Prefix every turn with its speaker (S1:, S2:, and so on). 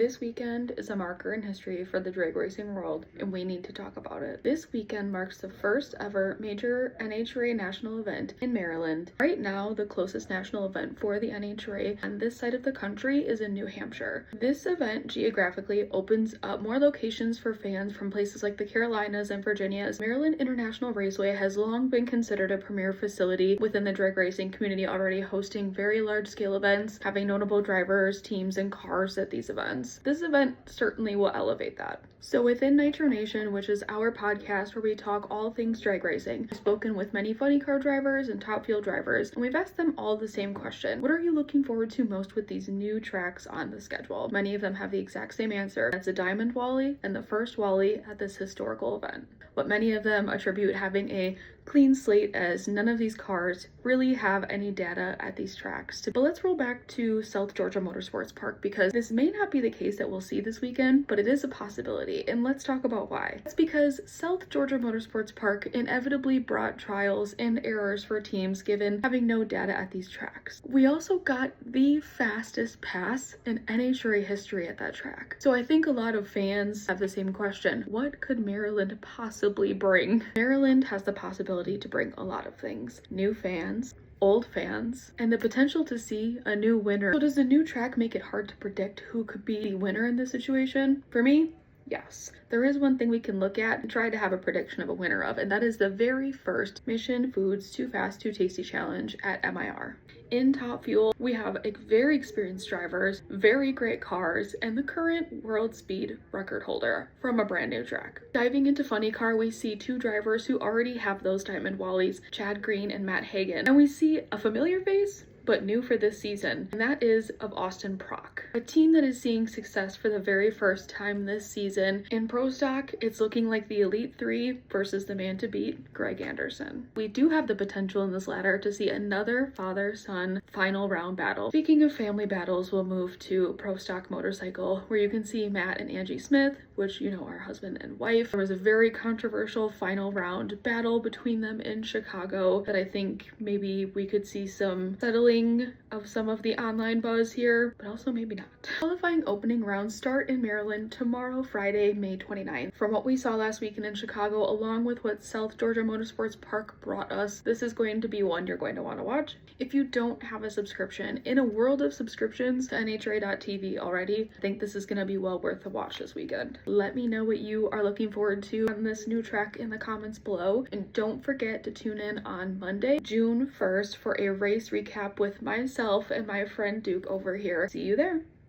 S1: This weekend is a marker in history for the drag racing world, and we need to talk about it. This weekend marks the first ever major NHRA national event in Maryland. Right now, the closest national event for the NHRA on this side of the country is in New Hampshire. This event geographically opens up more locations for fans from places like the Carolinas and Virginia, as Maryland International Raceway has long been considered a premier facility within the drag racing community, already hosting very large-scale events, having notable drivers, teams, and cars at these events. This event certainly will elevate that. So within Nitro Nation, which is our podcast where we talk all things drag racing, I've spoken with many funny car drivers and top fuel drivers, and we've asked them all the same question. What are you looking forward to most with these new tracks on the schedule? Many of them have the exact same answer. That's a Diamond Wally and the first Wally at this historical event. But many of them attribute having a clean slate, as none of these cars really have any data at these tracks. But let's roll back to South Georgia Motorsports Park, because this may not be the case that we'll see this weekend, but it is a possibility, and let's talk about why. It's because South Georgia Motorsports Park inevitably brought trials and errors for teams given having no data at these tracks. We also got the fastest pass in NHRA history at that track. So I think a lot of fans have the same question: what could Maryland possibly bring? Maryland has the possibility to bring a lot of things: new fans, old fans, and the potential to see a new winner. So does the new track make it hard to predict who could be the winner in this situation? For me, yes. There is one thing we can look at and try to have a prediction of a winner of, and that is the very first Mission Foods Too Fast Too Tasty Challenge at MIR. In Top Fuel, we have very experienced drivers, very great cars, and the current world speed record holder from a brand new track. Diving into Funny Car, we see two drivers who already have those Diamond Wallies, Chad Green and Matt Hagan. And we see a familiar face, but new for this season, and that is of Austin Prock, a team that is seeing success for the very first time this season. In Pro Stock, it's looking like the Elite Three versus the man to beat, Greg Anderson. We do have the potential in this ladder to see another father-son final round battle. Speaking of family battles, we'll move to Pro Stock Motorcycle, where you can see Matt and Angie Smith, which you know are husband and wife. There was a very controversial final round battle between them in Chicago that I think maybe we could see some settling of some of the online buzz here, but also maybe not. Qualifying opening rounds start in Maryland tomorrow, Friday, May 29th. From what we saw last weekend in Chicago, along with what South Georgia Motorsports Park brought us, this is going to be one you're going to want to watch. If you don't have a subscription, in a world of subscriptions to NHRA.tv already, I think this is going to be well worth the watch this weekend. Let me know what you are looking forward to on this new track in the comments below, and don't forget to tune in on Monday, June 1st for a race recap with myself and my friend Duke over here. See you there.